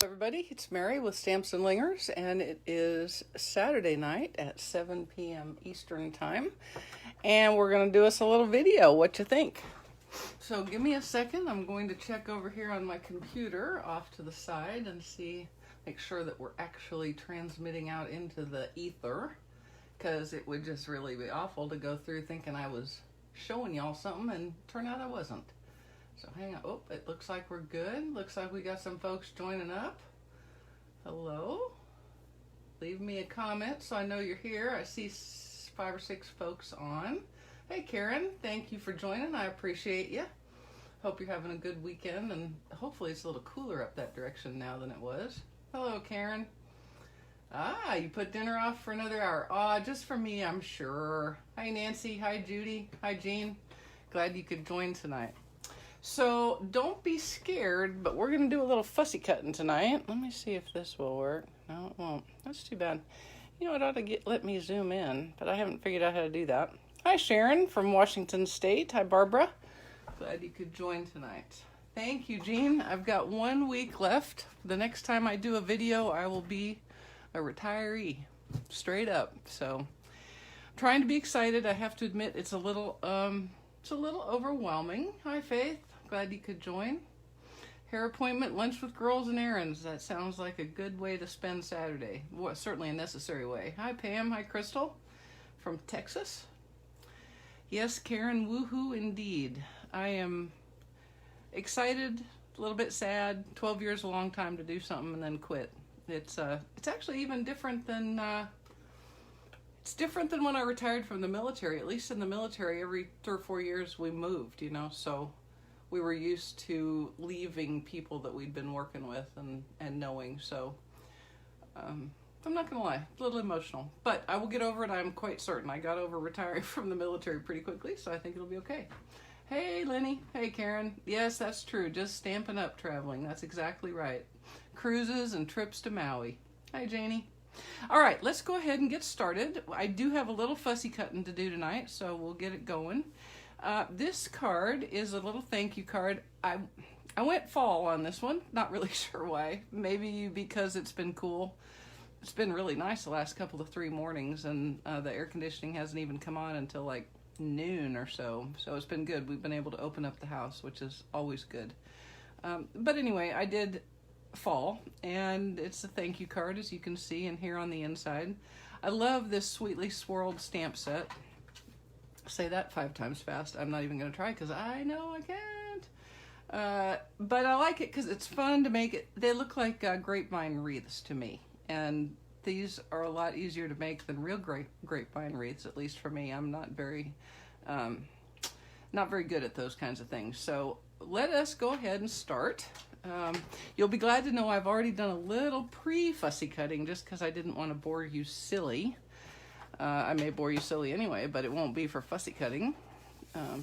Everybody, it's Mary with Stamps-N-Lingers, and it is Saturday night at 7 p.m. Eastern Time, and we're going to do us a little video. What you think? So give me a second. I'm going to check over here on my computer off to the side and make sure that we're actually transmitting out into the ether, because it would just really be awful to go through thinking I was showing y'all something and turn out I wasn't. So hang on. Oh, it looks like we're good. Looks like we got some folks joining up. Hello. Leave me a comment so I know you're here. I see 5 or 6 folks on. Hey Karen, thank you for joining. I appreciate you. Hope you're having a good weekend, and hopefully it's a little cooler up that direction now than it was. Hello Karen. Ah, you put dinner off for another hour. Ah, just for me, I'm sure. Hi Nancy. Hi Judy. Hi Jean. Glad you could join tonight. So don't be scared, but we're going to do a little fussy cutting tonight. Let me see if this will work. No, it won't. That's too bad. You know, it ought to let me zoom in, but I haven't figured out how to do that. Hi, Sharon from Washington State. Hi, Barbara. Glad you could join tonight. Thank you, Jean. I've got 1 week left. The next time I do a video, I will be a retiree, straight up. So, trying to be excited. I have to admit, it's a little overwhelming. Hi, Faith. Glad you could join. Hair appointment, lunch with girls and errands. That sounds like a good way to spend Saturday. Well, certainly a necessary way. Hi, Pam. Hi, Crystal from Texas. Yes, Karen, woohoo indeed. I am excited, a little bit sad. 12 years is a long time to do something and then quit. It's actually even different than it's different than when I retired from the military. At least in the military, every 3 or 4 years we moved, you know, so we were used to leaving people that we'd been working with and knowing. So I'm not gonna lie, a little emotional, but I will get over it. I'm quite certain. I got over retiring from the military pretty quickly, so I think it'll be okay. Hey Lenny. Hey Karen. Yes, that's true. Just Stampin' Up traveling. That's exactly right. Cruises and trips to Maui. Hi Janie. All right, let's go ahead and get started. I do have a little fussy cutting to do tonight, so we'll get it going. This card is a little thank you card. I went fall on this one. Not really sure why. Maybe because it's been cool. It's been really nice the last couple of 3 mornings, and the air conditioning hasn't even come on until like noon or so. So it's been good. We've been able to open up the house, which is always good. But anyway, I did fall, and it's a thank you card, as you can see, and here on the inside. I love this Sweetly Swirled stamp set. Say that 5 times fast. I'm not even going to try because I know I can't. But I like it because it's fun to make it. They look like grapevine wreaths to me, and these are a lot easier to make than real grapevine wreaths, at least for me. I'm not very good at those kinds of things. So let us go ahead and start. You'll be glad to know I've already done a little pre-fussy cutting just because I didn't want to bore you silly. I may bore you silly anyway, but it won't be for fussy cutting.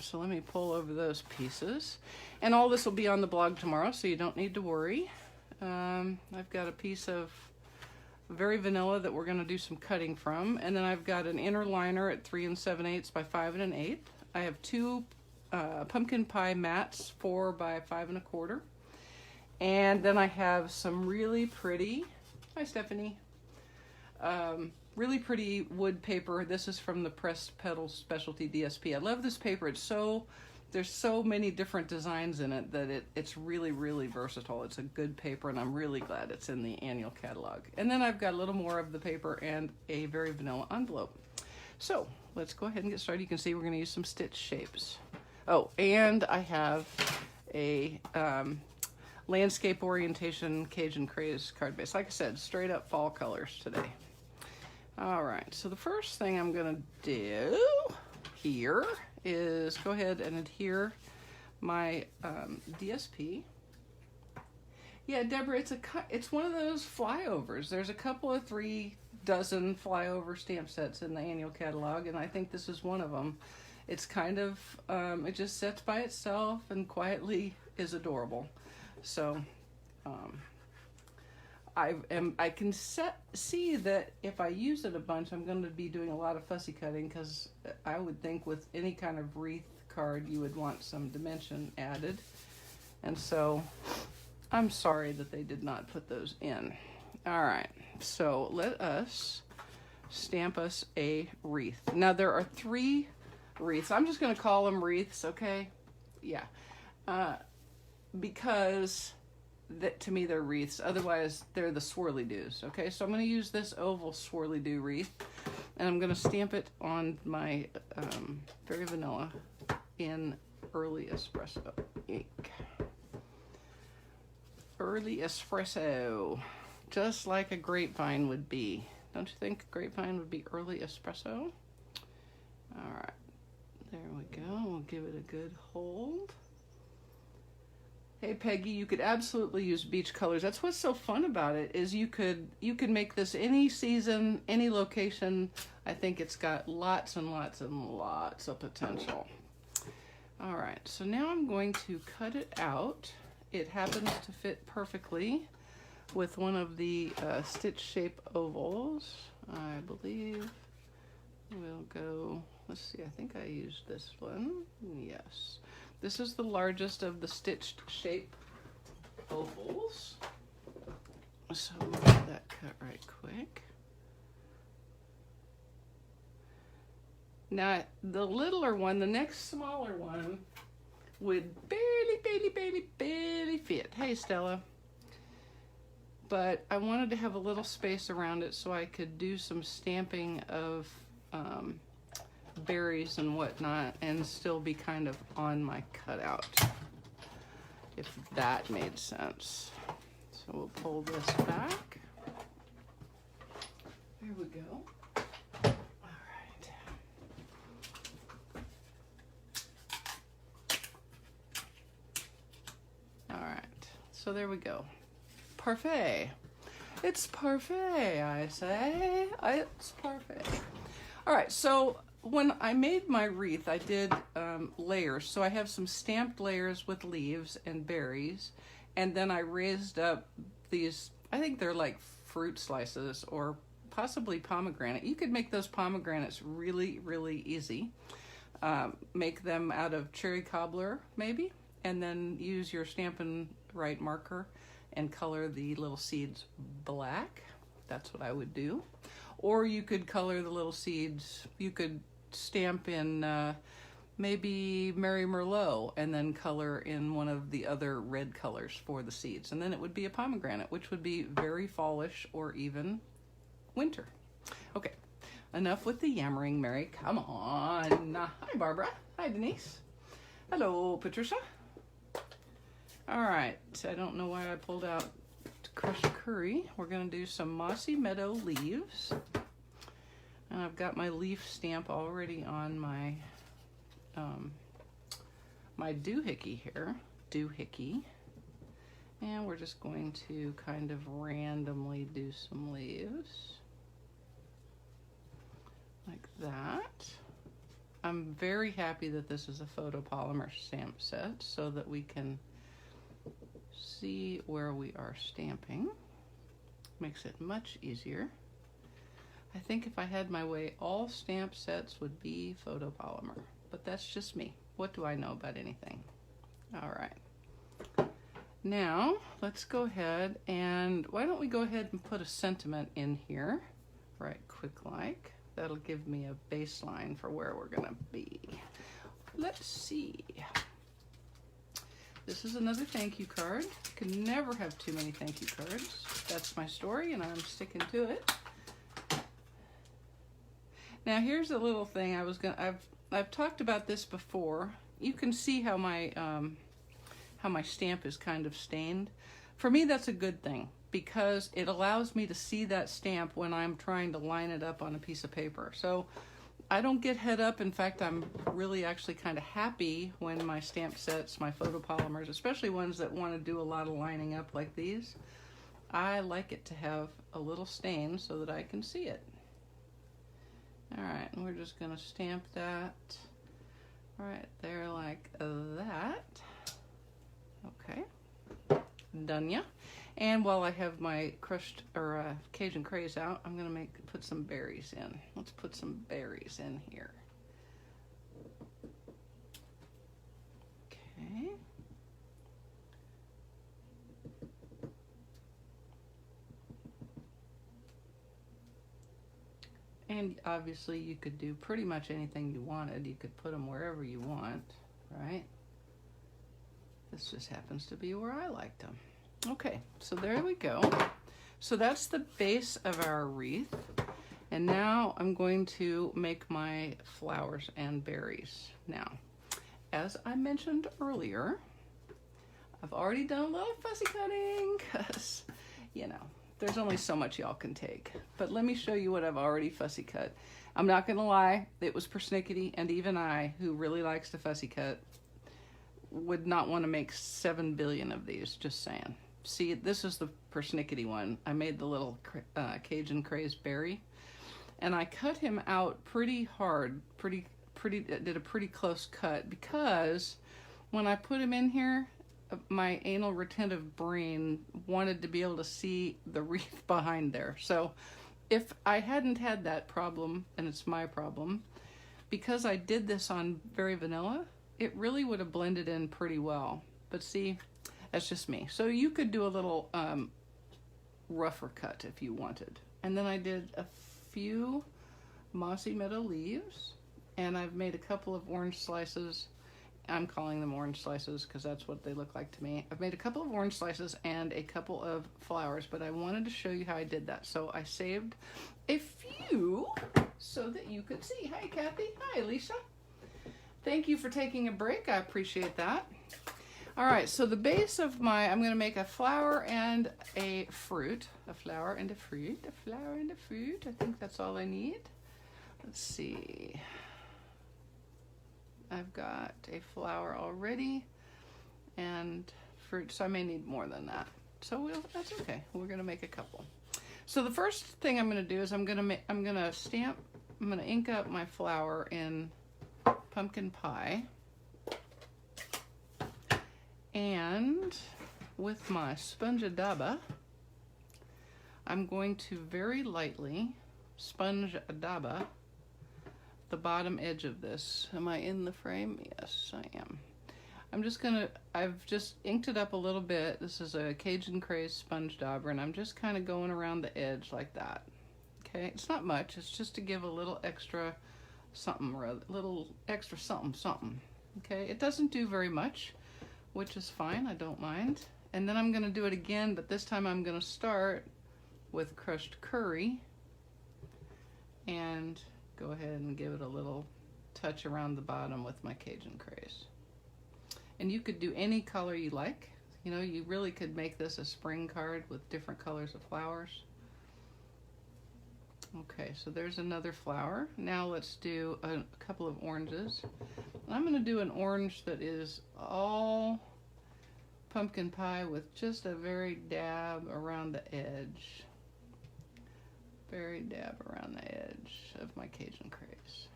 So let me pull over those pieces. And all this will be on the blog tomorrow, so you don't need to worry. I've got a piece of very vanilla that we're going to do some cutting from. And then I've got an inner liner at 3 7/8 by 5 1/8. I have 2 pumpkin pie mats, 4 by 5 1/4. And then I have some really pretty, hi Stephanie, really pretty wood paper. This is from the Pressed Petals Specialty DSP. I love this paper. There's so many different designs in it that it's really, really versatile. It's a good paper, and I'm really glad it's in the annual catalog. And then I've got a little more of the paper and a very vanilla envelope. So let's go ahead and get started. You can see we're going to use some stitch shapes. Oh, and I have a landscape orientation Cajun Craze card base. Like I said, straight up fall colors today. All right, so the first thing I'm gonna do here is go ahead and adhere my DSP. Yeah, Deborah, it's one of those flyovers. There's a couple of 3 dozen flyover stamp sets in the annual catalog, and I think this is one of them. It's kind of, it just sits by itself and quietly is adorable. So I can see that if I use it a bunch, I'm going to be doing a lot of fussy cutting, because I would think with any kind of wreath card you would want some dimension added. And so I'm sorry that they did not put those in. All right, so let us stamp us a wreath. Now there are 3 wreaths. I'm just going to call them wreaths, okay? Yeah. Because to me they're wreaths. Otherwise they're the swirly-doos, okay? So I'm going to use this oval swirly-doo wreath, and I'm going to stamp it on my Very Vanilla in Early Espresso ink. Early Espresso, just like a grapevine would be. Don't you think grapevine would be early espresso? All right, there we go. We'll give it a good hold. Hey Peggy, you could absolutely use beach colors. That's what's so fun about it, is you could make this any season, any location. I think it's got lots and lots and lots of potential. All right, so now I'm going to cut it out. It happens to fit perfectly with one of the stitch shape ovals. I believe we'll go, let's see, I think I used this one. Yes. This is the largest of the stitched shape ovals. So we'll get that cut right quick. Now, the littler one, the next smaller one, would barely fit. Hey, Stella. But I wanted to have a little space around it so I could do some stamping of berries and whatnot and still be kind of on my cutout, if that made sense. So we'll pull this back. There we go. So there we go. Parfait. It's parfait, I say. It's parfait. All right, so when I made my wreath, I did layers. So I have some stamped layers with leaves and berries, and then I raised up these, I think they're like fruit slices or possibly pomegranate. You could make those pomegranates really, really easy. Make them out of cherry cobbler, maybe, and then use your Stampin' Right marker and color the little seeds black. That's what I would do. Or you could color the little seeds, you could stamp in maybe Mary Merlot and then color in one of the other red colors for the seeds. And then it would be a pomegranate, which would be very fallish or even winter. Okay, enough with the yammering, Mary. Come on. Hi, Barbara. Hi, Denise. Hello, Patricia. All right, I don't know why I pulled out crushed curry. We're going to do some Mossy Meadow leaves. And I've got my leaf stamp already on my my doohickey here. Doohickey. And we're just going to kind of randomly do some leaves. Like that. I'm very happy that this is a photopolymer stamp set so that we can see where we are stamping. Makes it much easier. I think if I had my way, all stamp sets would be photopolymer, but that's just me. What do I know about anything? All right. Now, let's go ahead and, why don't we go ahead and put a sentiment in here, right quick like. That'll give me a baseline for where we're gonna be. Let's see. This is another thank you card. You can never have too many thank you cards. That's my story and I'm sticking to it. Now here's a little thing I've talked about this before. You can see how my stamp is kind of stained. For me, that's a good thing because it allows me to see that stamp when I'm trying to line it up on a piece of paper. So I don't get head up. In fact, I'm really actually kind of happy when my stamp sets, my photopolymers, especially ones that want to do a lot of lining up like these, I like it to have a little stain so that I can see it. All right, and we're just gonna stamp that right there like that. Okay, done ya. And while I have my crushed or Cajun craze out, I'm gonna put some berries in. Let's put some berries in here. Okay. And obviously you could do pretty much anything you wanted. You could put them wherever you want, right? This just happens to be where I liked them. Okay, so there we go. So that's the base of our wreath. And now I'm going to make my flowers and berries. Now, as I mentioned earlier, I've already done a little fussy cutting because, you know, there's only so much y'all can take. But let me show you what I've already fussy cut. I'm not gonna lie, it was persnickety, and even I, who really likes to fussy cut, would not want to make 7 billion of these, just saying. See, this is the persnickety one. I made the little Cajun crazed berry, and I cut him out pretty hard, did a pretty close cut, because when I put him in here, my anal retentive brain wanted to be able to see the wreath behind there. So if I hadn't had that problem, and it's my problem, because I did this on very vanilla, it really would have blended in pretty well. But see, that's just me. So you could do a little rougher cut if you wanted. And then I did a few mossy meadow leaves, and I've made a couple of orange slices. I'm calling them orange slices because that's what they look like to me. I've made a couple of orange slices and a couple of flowers, but I wanted to show you how I did that. So I saved a few so that you could see. Hi, Kathy. Hi, Alicia. Thank you for taking a break. I appreciate that. All right, so the base of I'm going to make a flower and a fruit. A flower and a fruit. A flower and a fruit. I think that's all I need. Let's see. I've got a flower already and fruit, so I may need more than that. So that's okay. We're gonna make a couple. So the first thing I'm gonna do is I'm gonna ink up my flower in pumpkin pie, and with my sponge-a-daba, I'm going to very lightly sponge-a-daba the bottom edge of this. Am I in the frame? Yes, I am. I've just inked it up a little bit. This is a Cajun Craze sponge dauber, and I'm just kind of going around the edge like that. Okay, it's not much. It's just to give a little extra something, something. Okay, it doesn't do very much, which is fine. I don't mind. And then I'm gonna do it again, but this time I'm gonna start with crushed curry and go ahead and give it a little touch around the bottom with my Cajun Craze. And you could do any color you like. You know, you really could make this a spring card with different colors of flowers. Okay, so there's another flower. Now let's do a couple of oranges. And I'm gonna do an orange that is all pumpkin pie with just a very dab around the edge. Very dab around the edge of my Cajun Craze.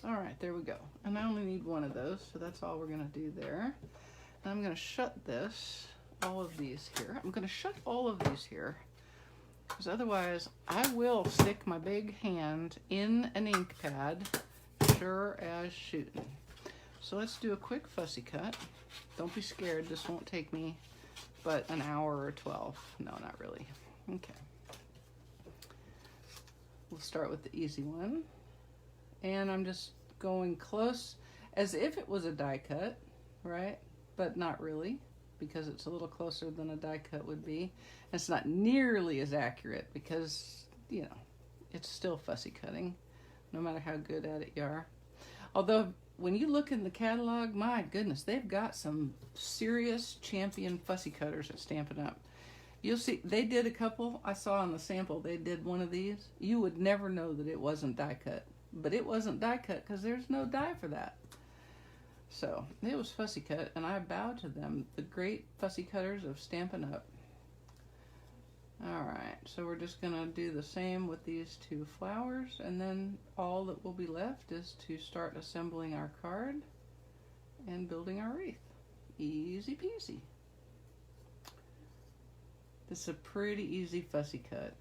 All right, there we go. And I only need one of those, so that's all we're gonna do there. And I'm gonna shut all of these here. I'm gonna shut all of these here, because otherwise I will stick my big hand in an ink pad, sure as shooting. So let's do a quick fussy cut. Don't be scared, this won't take me but an hour or 12. No, not really. Okay. We'll start with the easy one. And I'm just going close as if it was a die cut, right? But not really, because it's a little closer than a die cut would be. It's not nearly as accurate because, you know, it's still fussy cutting, no matter how good at it you are. Although, when you look in the catalog, my goodness, they've got some serious champion fussy cutters at Stampin' Up. You'll see, they did a couple, I saw on the sample, they did one of these. You would never know that it wasn't die cut. But it wasn't die cut because there's no die for that. So, it was fussy cut, and I bow to them, the great fussy cutters of Stampin' Up. Alright, so we're just going to do the same with these two flowers, and then all that will be left is to start assembling our card and building our wreath. Easy peasy. This is a pretty easy fussy cut.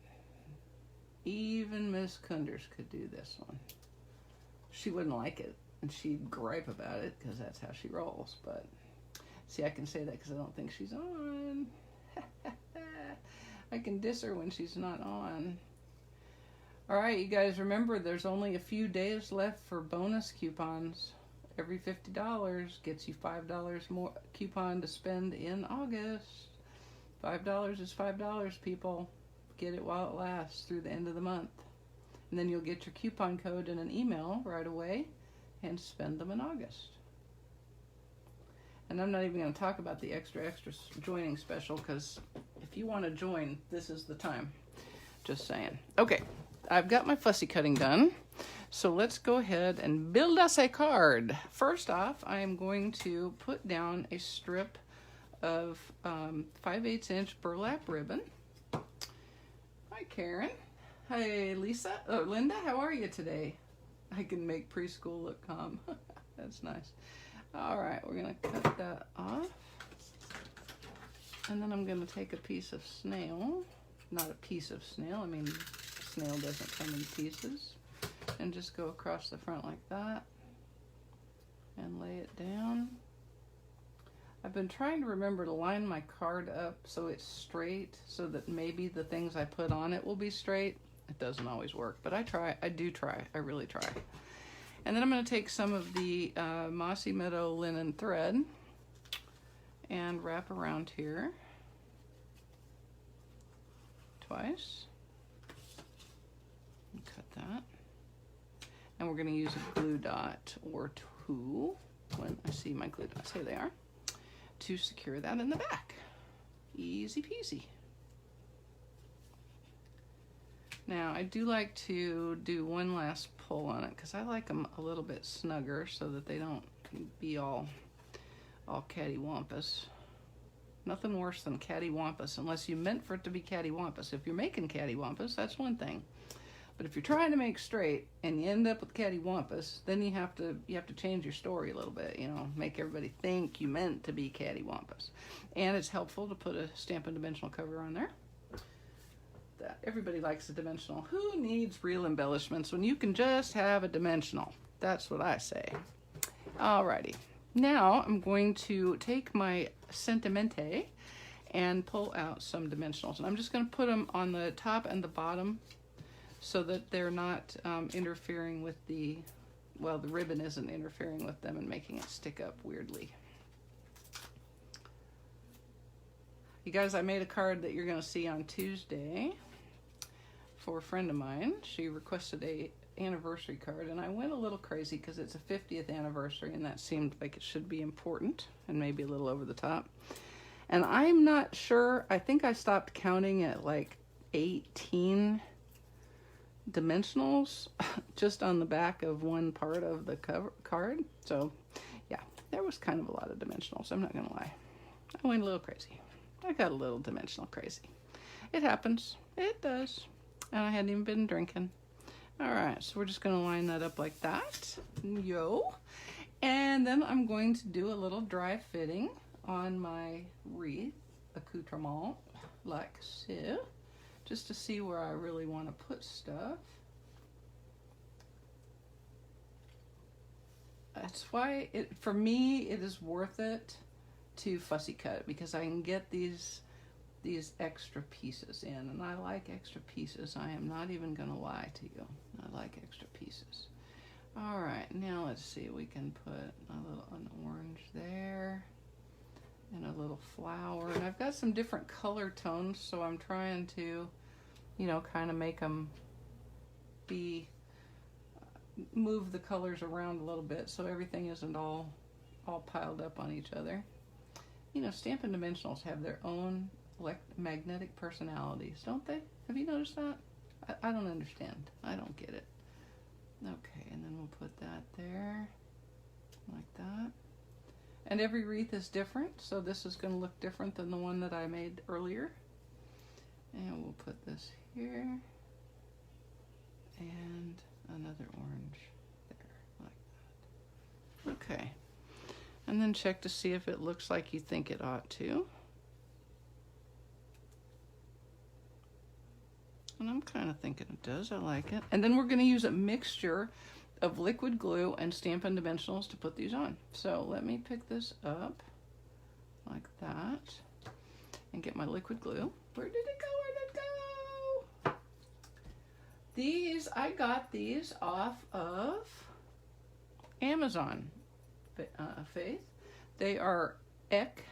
Even Miss Kunders could do this one. She wouldn't like it, and she'd gripe about it because that's how she rolls, but see, I can say that because I don't think she's on. I can diss her when she's not on. Alright, you guys, remember there's only a few days left for bonus coupons. Every $50 gets you $5 more coupon to spend in August. $5 is $5, people. Get it while it lasts through the end of the month. And then you'll get your coupon code in an email right away and spend them in August. And I'm not even going to talk about the extra joining special, because if you want to join, this is the time. Just saying. Okay, I've got my fussy cutting done. So let's go ahead and build us a card. First off, I am going to put down a strip of 5/8 inch burlap ribbon. Hi, Karen. Hi, Lisa. Oh, Linda, how are you today? I can make preschool look calm. That's nice. All right, we're going to cut that off. And then I'm going to take a piece of snail. Not a piece of snail. I mean, snail doesn't come in pieces. And just go across the front like that. And lay it down. I've been trying to remember to line my card up so it's straight, so that maybe the things I put on it will be straight. It doesn't always work, but I try. I do try. I really try. And then I'm going to take some of the Mossy Meadow linen thread and wrap around here twice. And cut that. And we're going to use a glue dot or two when I see my glue dots. Here they are. To secure that in the back. Easy peasy. Now, I do like to do one last pull on it because I like them a little bit snugger so that they don't be all cattywampus. Nothing worse than cattywampus unless you meant for it to be cattywampus. If you're making cattywampus, that's one thing. But if you're trying to make straight and you end up with cattywampus, then you have to change your story a little bit, you know, make everybody think you meant to be cattywampus. And it's helpful to put a Stampin' Dimensional cover on there. That everybody likes a dimensional. Who needs real embellishments when you can just have a dimensional? That's what I say. Alrighty. Now I'm going to take my Sentimente and pull out some dimensionals. And I'm just going to put them on the top and the bottom so that they're not interfering with the ribbon isn't interfering with them and making it stick up weirdly. You guys, I made a card that you're going to see on Tuesday for a friend of mine. She requested a anniversary card, and I went a little crazy because it's a 50th anniversary, and that seemed like it should be important and maybe a little over the top. And I'm not sure. I think I stopped counting at like 18 dimensionals just on the back of one part of the cover card. So yeah, there was kind of a lot of dimensionals. I'm not gonna lie. I went a little crazy. I got a little dimensional crazy. It happens. It does. And I hadn't even been drinking. All right, so we're just gonna line that up like that. Yo. And then I'm going to do a little dry fitting on my wreath accoutrement like so, just to see where I really want to put stuff. That's why for me it is worth it to fussy cut, because I can get these extra pieces in, and I like extra pieces. I am not even gonna lie to you. I like extra pieces. All right, now let's see. We can put an orange there and a little flower, and I've got some different color tones, so I'm trying to, you know, kind of make them move the colors around a little bit so everything isn't all piled up on each other. You know, Stampin' Dimensionals have their own magnetic personalities, don't they? Have you noticed that? I don't understand. I don't get it. Okay, and then we'll put that there, like that. And every wreath is different, so this is going to look different than the one that I made earlier. And we'll put this here, and another orange there, like that. Okay, and then check to see if it looks like you think it ought to. And I'm kind of thinking it does. I like it. And then we're going to use a mixture of liquid glue and Stampin' Dimensionals to put these on. So let me pick this up like that and get my liquid glue. Where did it go? Where did These, I got these off of Amazon, Faith. They are Eck.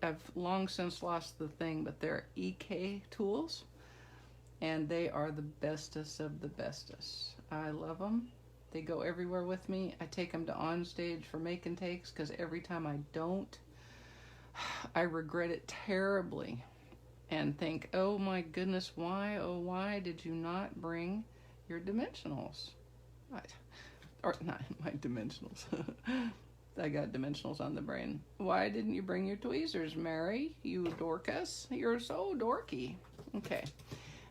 I've long since lost the thing, but they're EK tools. And they are the bestest of the bestest. I love them. They go everywhere with me. I take them to on stage for make and takes because every time I don't, I regret it terribly and think, oh my goodness, why, oh why did you not bring your dimensionals? Right. Or not my dimensionals. I got dimensionals on the brain. Why didn't you bring your tweezers, Mary? You dorcas. You're so dorky. Okay.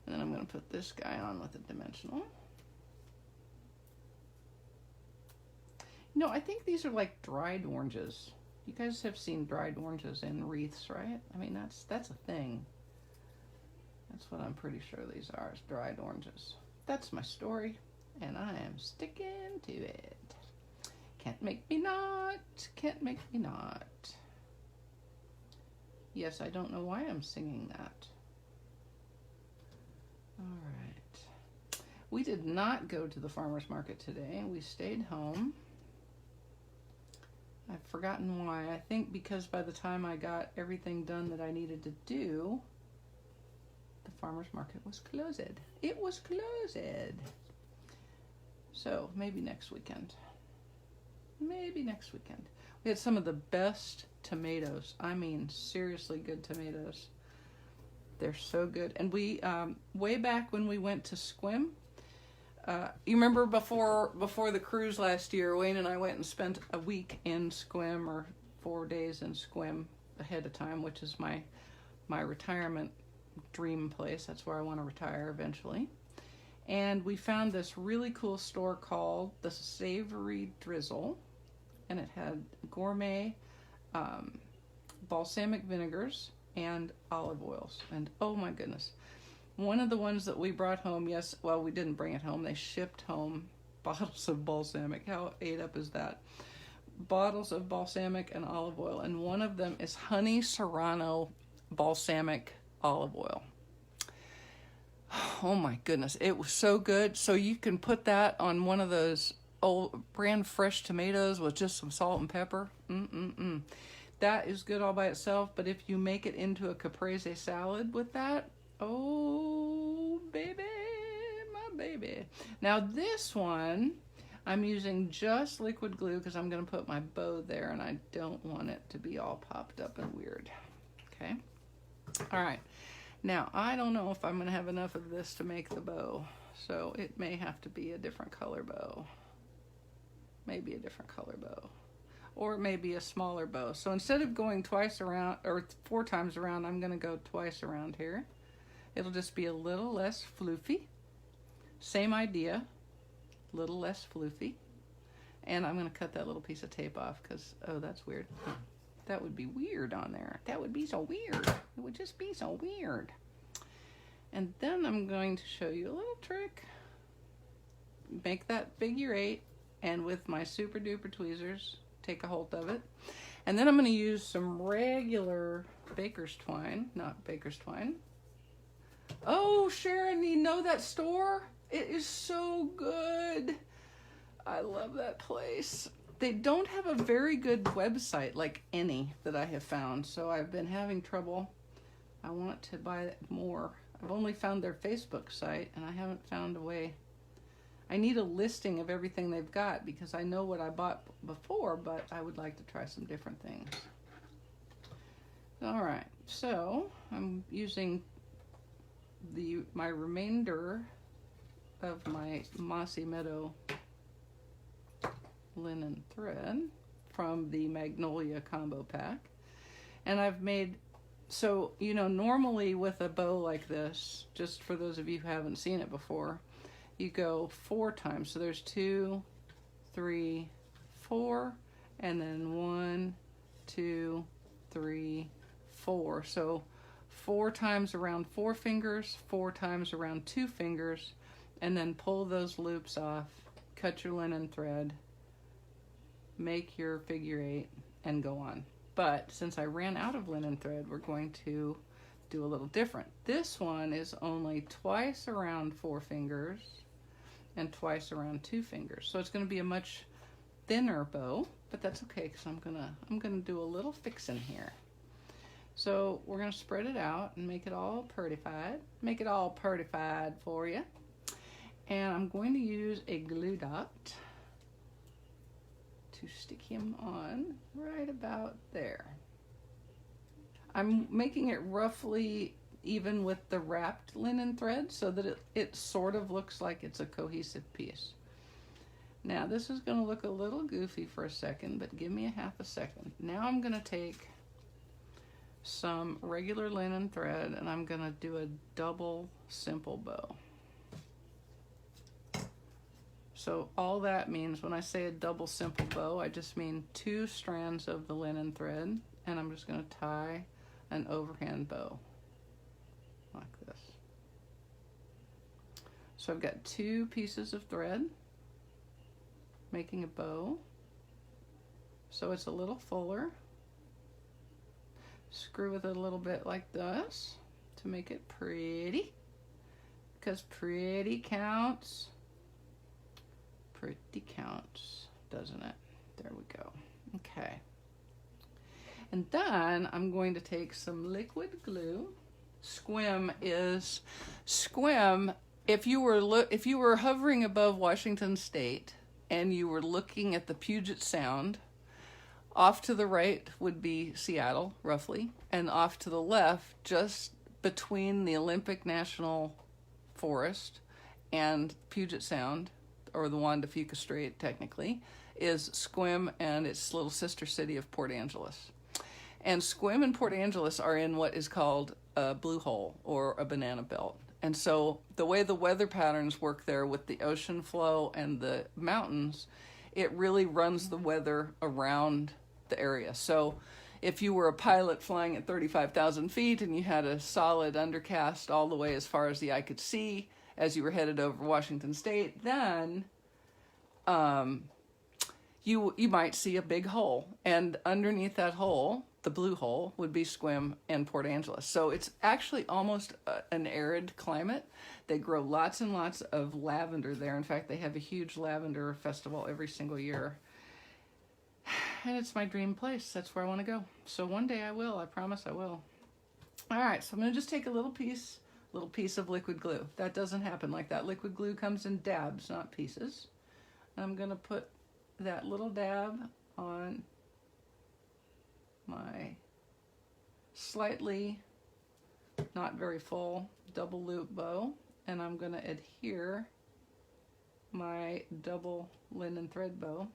And then I'm going to put this guy on with a dimensional. No, I think these are like dried oranges. You guys have seen dried oranges in wreaths, right? I mean, that's a thing. That's what I'm pretty sure these are, is dried oranges. That's my story, and I am sticking to it. Can't make me not. Can't make me not. Yes, I don't know why I'm singing that. All right. We did not go to the farmer's market today. We stayed home. I've forgotten why. I think because by the time I got everything done that I needed to do, the farmer's market was closed. It was closed. So maybe next weekend. Maybe next weekend. We had some of the best tomatoes. I mean, seriously good tomatoes. They're so good. And we, way back when we went to Sequim, you remember before the cruise last year, Wayne and I went and spent a week in Sequim, or 4 days in Sequim ahead of time, which is my retirement dream place. That's where I want to retire eventually. And we found this really cool store called the Savory Drizzle, and it had gourmet balsamic vinegars and olive oils. And oh my goodness, one of the ones that we brought home, yes, well, we didn't bring it home, they shipped home bottles of balsamic. How ate up is that? Bottles of balsamic and olive oil, and one of them is honey serrano balsamic olive oil. Oh my goodness, it was so good. So you can put that on one of those old brand fresh tomatoes with just some salt and pepper. That is good all by itself, but if you make it into a caprese salad with that, oh baby, my baby. Now this one, I'm using just liquid glue because I'm going to put my bow there and I don't want it to be all popped up and weird. Okay. All right. Now, I don't know if I'm going to have enough of this to make the bow, so it may have to be a different color bow. Maybe a different color bow. Or maybe a smaller bow. So instead of going twice around, or 4 times around, I'm going to go twice around here. It'll just be a little less floofy. Same idea, a little less floofy. And I'm going to cut that little piece of tape off because, oh, that's weird. That would be weird on there. That would be so weird. It would just be so weird. And then I'm going to show you a little trick. Make that figure 8, and with my super duper tweezers, take a hold of it. And then I'm going to use some regular baker's twine, not baker's twine. Oh, Sharon, you know that store? It is so good. I love that place. They don't have a very good website, like any that I have found, so I've been having trouble. I want to buy more. I've only found their Facebook site, and I haven't found a way. I need a listing of everything they've got because I know what I bought before, but I would like to try some different things. All right, so I'm using my remainder of my Mossy Meadow linen thread from the Magnolia combo pack, and I've made, so you know, normally with a bow like this, just for those of you who haven't seen it before, you go 4 times. So there's 2, 3, 4, and then 1, 2, 3, 4. So 4 times around 4 fingers, 4 times around 2 fingers, and then pull those loops off, cut your linen thread, make your figure 8, and go on. But since I ran out of linen thread, we're going to do a little different. This one is only twice around 4 fingers and twice around 2 fingers. So it's going to be a much thinner bow, but that's okay because I'm gonna do a little fixing here. So we're gonna spread it out and make it all purtified. Make it all purtified for you. And I'm going to use a glue dot to stick him on right about there. I'm making it roughly even with the wrapped linen thread so that it sort of looks like it's a cohesive piece. Now this is going to look a little goofy for a second, but give me a half a second. Now I'm going to take some regular linen thread and I'm going to do a double simple bow. So all that means when I say a double simple bow, I just mean 2 strands of the linen thread, and I'm just going to tie an overhand bow like this. So I've got 2 pieces of thread making a bow, so it's a little fuller. Screw with it a little bit like this to make it pretty, because pretty counts. Pretty counts, doesn't it? There we go. Okay. And then I'm going to take some liquid glue. Squim. If you were hovering above Washington State and you were looking at the Puget Sound, off to the right would be Seattle, roughly, and off to the left, just between the Olympic National Forest and Puget Sound, or the Juan de Fuca Strait, technically, is Squim and its little sister city of Port Angeles. And Squim and Port Angeles are in what is called a blue hole, or a banana belt. And so the way the weather patterns work there with the ocean flow and the mountains, it really runs the weather around the area. So if you were a pilot flying at 35,000 feet and you had a solid undercast all the way as far as the eye could see as you were headed over Washington State, then you might see a big hole. And underneath that hole, the blue hole, would be Squim and Port Angeles. So it's actually almost an arid climate. They grow lots and lots of lavender there. In fact, they have a huge lavender festival every single year. And it's my dream place. That's where I want to go. So one day I will. I promise I will. All right, so I'm going to just take a little piece of liquid glue. That doesn't happen like that. Liquid glue comes in dabs, not pieces. I'm going to put that little dab on my slightly, not very full, double loop bow, and I'm going to adhere my double linen thread bow,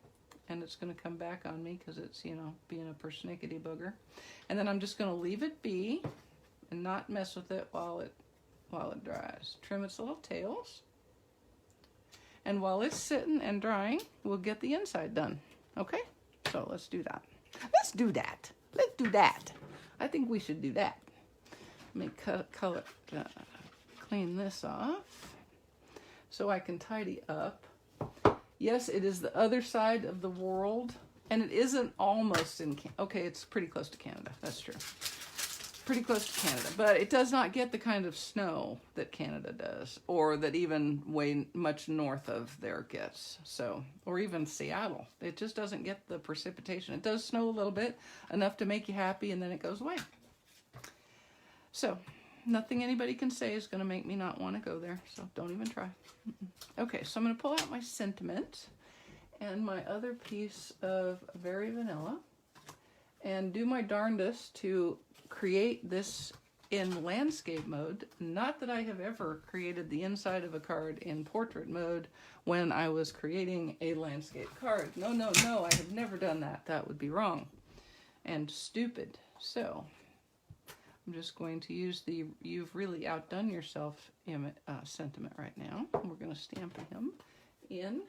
and it's going to come back on me because it's, you know, being a persnickety booger. And then I'm just going to leave it be and not mess with it while it dries. Trim its little tails, and while it's sitting and drying, we'll get the inside done. Okay, so let's do that. Let's do that. I think we should do that. Let me clean this off so I can tidy up. Yes, it is the other side of the world, and it isn't almost in okay, it's pretty close to Canada. That's true. Pretty close to Canada, but it does not get the kind of snow that Canada does, or that even way much north of there gets. So, or even Seattle. It just doesn't get the precipitation. It does snow a little bit, enough to make you happy, and then it goes away. So, nothing anybody can say is going to make me not want to go there, so don't even try. Okay, so I'm going to pull out my sentiment and my other piece of Very Vanilla and do my darndest to create this in landscape mode. Not that I have ever created the inside of a card in portrait mode when I was creating a landscape card. No, I have never done that. That would be wrong and stupid. So I'm just going to use the "you've really outdone yourself" sentiment right now. We're going to stamp him in.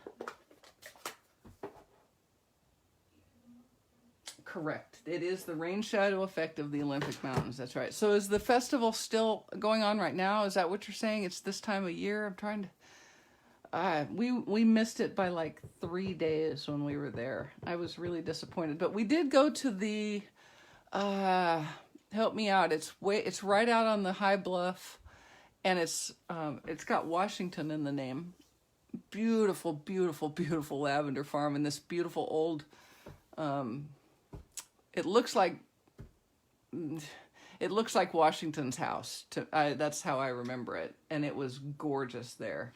Correct. It is the rain shadow effect of the Olympic Mountains. That's right. So is the festival still going on right now? Is that what you're saying? It's this time of year? I'm trying to... we missed it by like 3 days when we were there. I was really disappointed. But we did go to the... help me out. It's right out on the high bluff, and it's got Washington in the name. beautiful, beautiful, beautiful lavender farm in this beautiful old, it looks like Washington's house. That's how I remember it, and it was gorgeous there.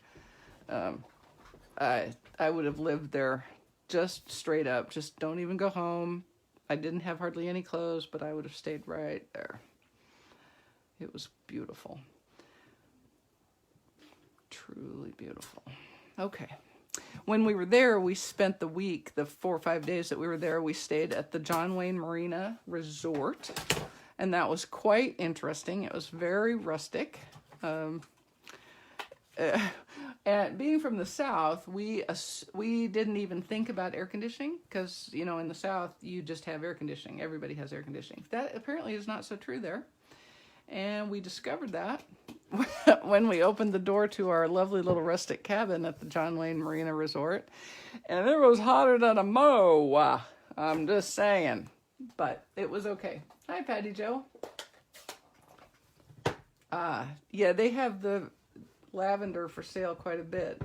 I would have lived there just straight up. Just don't even go home. I didn't have hardly any clothes, but I would have stayed right there. It was beautiful. Truly beautiful. Okay. When we were there, we spent the week, the 4 or 5 days that we were there, we stayed at the John Wayne Marina Resort. And that was quite interesting. It was very rustic. And being from the South, we didn't even think about air conditioning because, you know, in the South, you just have air conditioning. Everybody has air conditioning. That apparently is not so true there. And we discovered that when we opened the door to our lovely little rustic cabin at the John Wayne Marina Resort. And it was hotter than a moe. I'm just saying. But it was okay. Hi, Patty Joe. Yeah, they have the lavender for sale quite a bit.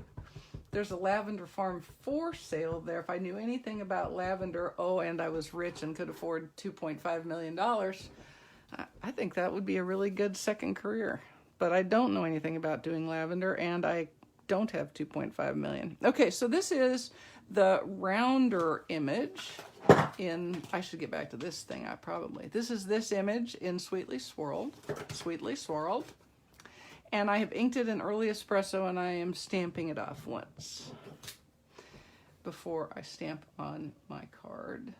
There's a lavender farm for sale there. If I knew anything about lavender, and I was rich and could afford $2.5 million, I think that would be a really good second career. But I don't know anything about doing lavender, and I don't have $2.5 million. Okay, so this is the rounder image in, I should get back to this thing, this is this image in Sweetly Swirled. And I have inked it in early espresso, and I am stamping it off once before I stamp on my card.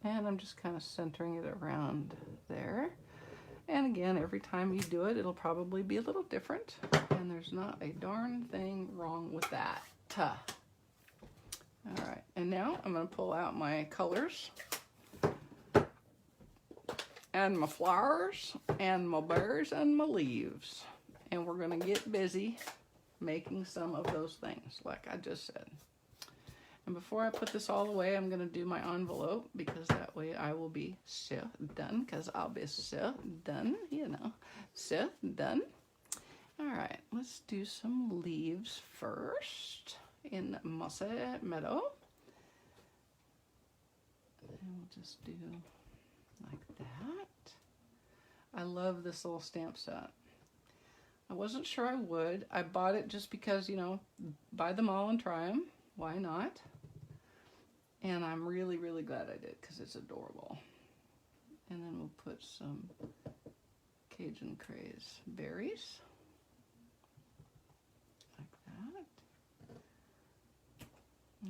And I'm just kind of centering it around there. And again, every time you do it, it'll probably be a little different. And there's not a darn thing wrong with that. All right, and now I'm going to pull out my colors and my flowers and my berries and my leaves. And we're going to get busy making some of those things, like I just said. And before I put this all away, I'm going to do my envelope, because that way I will be so done, because I'll be so done, you know, so done. All right, let's do some leaves first in Mossy Meadow. And we'll just do like that. I love this little stamp set. I wasn't sure I would. I bought it just because, you know, buy them all and try them. Why not? And I'm really, really glad I did, because it's adorable. And then we'll put some Cajun Craze berries. Like that.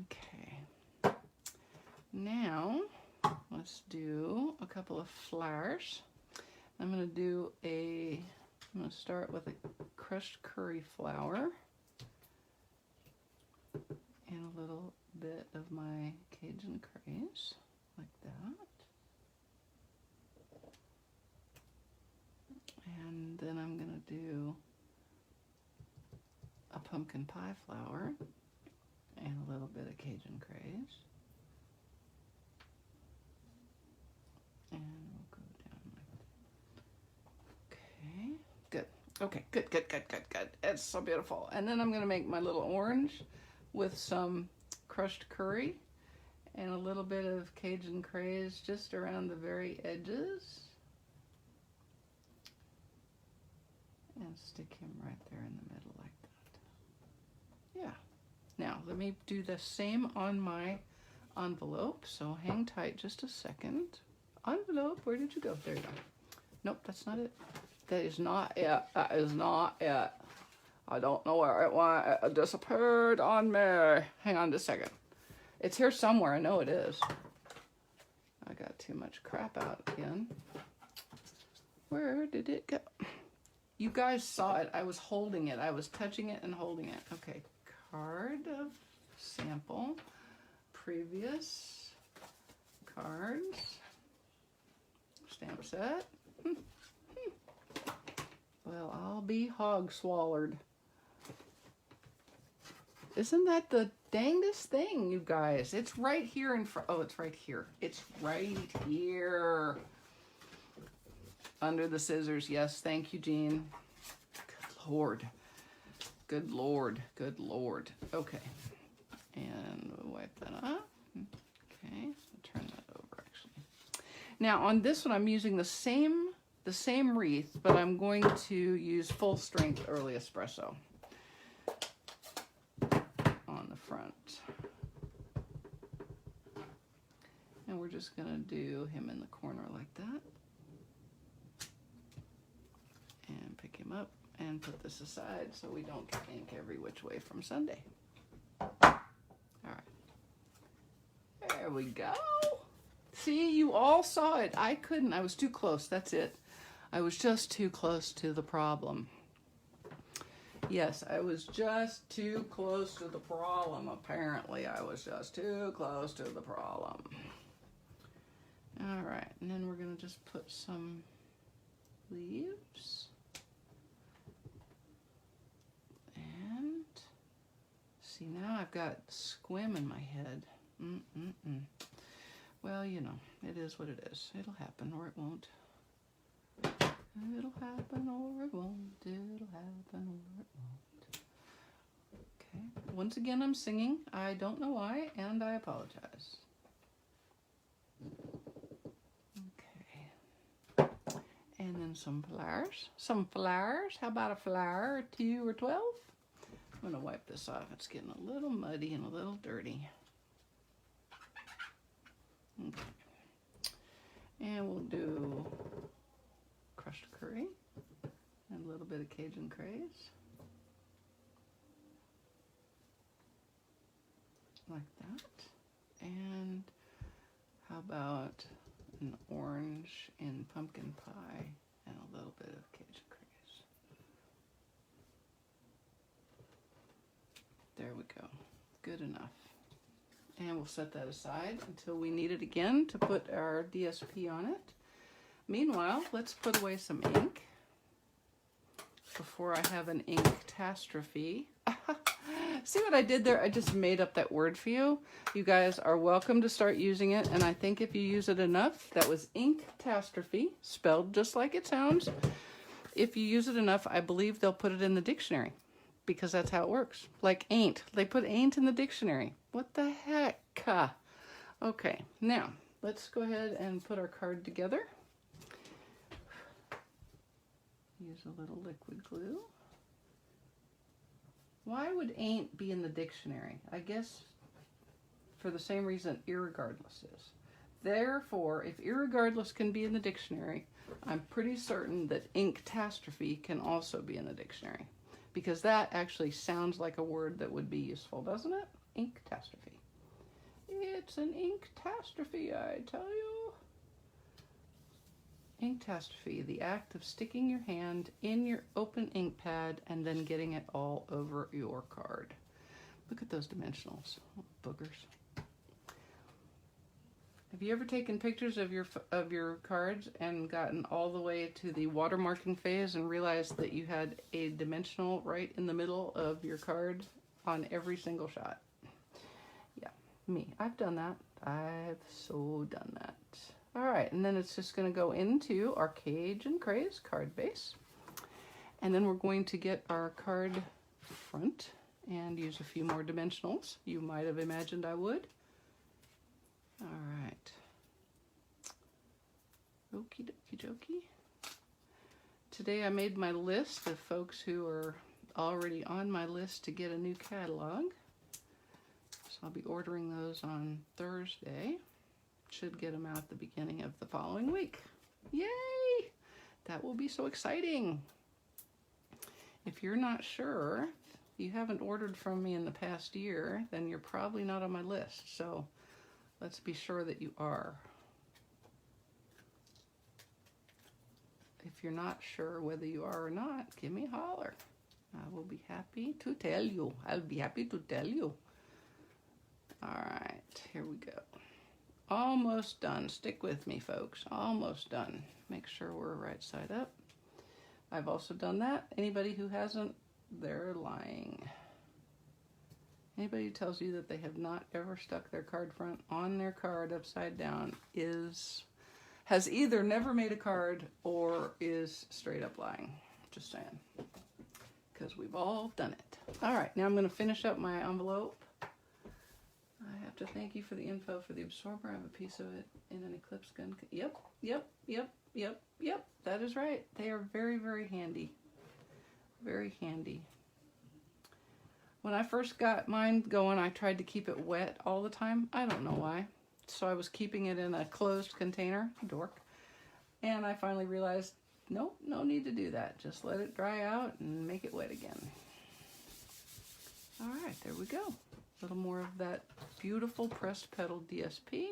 Okay. Now, let's do a couple of flowers. I'm going to start with a crushed curry flower and a little bit of my Cajun Craze, like that. And then I'm going to do a pumpkin pie flower and a little bit of Cajun Craze. And we'll go down like that. Okay, good. Okay, good. It's so beautiful. And then I'm going to make my little orange with some crushed curry and a little bit of Cajun Craze just around the very edges. And stick him right there in the middle like that. Yeah. Now, let me do the same on my envelope. So hang tight just a second. Envelope, where did you go? There you go. Nope, that's not it. That is not it. That is not it. I don't know where it went. It disappeared on me. Hang on just a second. It's here somewhere. I know it is. I got too much crap out again. Where did it go? You guys saw it. I was holding it. I was touching it and holding it. Okay. Card of sample. Previous cards. Stamp set. Well, I'll be hog swallowed. Isn't that the dangest thing, you guys? It's right here in front. Oh, it's right here. It's right here. Under the scissors. Yes, thank you, Jean. Good Lord. Good Lord. Good Lord. Okay. And we'll wipe that off. Okay. I'll turn that over actually. Now on this one, I'm using the same wreath, but I'm going to use full strength early espresso on the front. And we're just gonna do him in the corner like that. And pick him up and put this aside so we don't get ink every which way from Sunday. All right. There we go. See, you all saw it. I couldn't. I was too close. That's it. I was just too close to the problem. Yes, I was just too close to the problem. Apparently, I was just too close to the problem. All right, and then we're going to just put some leaves. And see, now I've got squim in my head. Well, you know, it is what it is. It'll happen or it won't. It'll happen or it won't. It'll happen or it won't. Okay. Once again, I'm singing. I don't know why, and I apologize. Okay. And then some flowers. Some flowers. How about a flower or 2 or 12? I'm going to wipe this off. It's getting a little muddy and a little dirty. Okay. And we'll do crushed curry and a little bit of Cajun craze. Like that. And how about an orange in pumpkin pie and a little bit of Cajun craze. There we go. Good enough. And we'll set that aside until we need it again to put our DSP on it. Meanwhile, let's put away some ink before I have an ink-tastrophe. See what I did there? I just made up that word for you. You guys are welcome to start using it, and I think if you use it enough, that was ink-tastrophe, spelled just like it sounds. If you use it enough, I believe they'll put it in the dictionary, because that's how it works. Like ain't. They put ain't in the dictionary. What the heck? Okay, now let's go ahead and put our card together. Use a little liquid glue. Why would ain't be in the dictionary? I guess for the same reason irregardless is. Therefore, if irregardless can be in the dictionary, I'm pretty certain that ink-tastrophe can also be in the dictionary. Because that actually sounds like a word that would be useful, doesn't it? Ink-tastrophe. It's an ink-tastrophe, I tell you. Ink-tastrophe, the act of sticking your hand in your open ink pad and then getting it all over your card. Look at those dimensionals, boogers. Have you ever taken pictures of your cards and gotten all the way to the watermarking phase and realized that you had a dimensional right in the middle of your card on every single shot? Yeah, me. I've done that. I've so done that. All right, and then it's just going to go into our Cajun Craze card base. And then we're going to get our card front and use a few more dimensionals. You might have imagined I would. All right. Okie dokie dokie. Today I made my list of folks who are already on my list to get a new catalog. So I'll be ordering those on Thursday. Should get them out at the beginning of the following week. Yay! That will be so exciting. If you're not sure, if you haven't ordered from me in the past year, then you're probably not on my list. So let's be sure that you are. If you're not sure whether you are or not, give me a holler. I will be happy to tell you. I'll be happy to tell you. All right, here we go. Almost done. Stick with me, folks. Almost done. Make sure we're right side up. I've also done that. Anybody who hasn't, they're lying. Anybody who tells you that they have not ever stuck their card front on their card upside down has either never made a card or is straight up lying. Just saying. because we've all done it. All right, now I'm going to finish up my envelope. I have to thank you for the info for the absorber. I have a piece of it in an Eclipse gun. Yep. That is right. They are very, very handy. Very handy. When I first got mine going, I tried to keep it wet all the time. I don't know why. So I was keeping it in a closed container, dork. And I finally realized, nope, no need to do that. Just let it dry out and make it wet again. All right, there we go. A little more of that beautiful pressed petal DSP.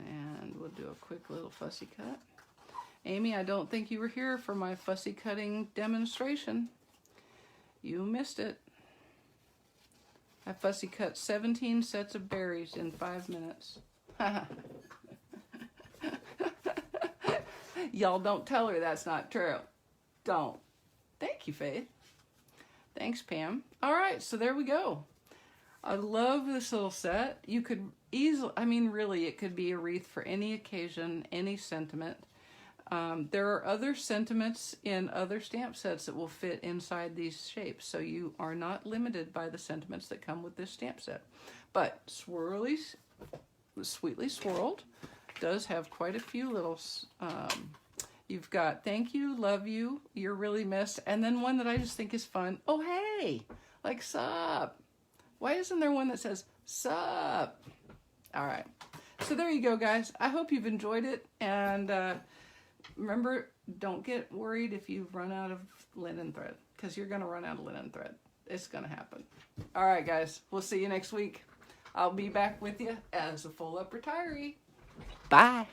And we'll do a quick little fussy cut. Amy, I don't think you were here for my fussy cutting demonstration. You missed it. I fussy cut 17 sets of berries in 5 minutes. Y'all don't tell her that's not true. Don't. Thank you, Faith. Thanks, Pam. All right, so there we go. I love this little set. You could easily, I mean, really, it could be a wreath for any occasion, any sentiment. There are other sentiments in other stamp sets that will fit inside these shapes, so you are not limited by the sentiments that come with this stamp set. But Sweetly Swirled does have quite a few little, you've got thank you, love you, you're really missed, and then one that I just think is fun. Oh, hey, like sup. Why isn't there one that says sup? All right, so there you go, guys. I hope you've enjoyed it, and remember, don't get worried if you've run out of linen thread, because you're going to run out of linen thread. It's going to happen. All right, guys, we'll see you next week. I'll be back with you as a full-up retiree. Bye.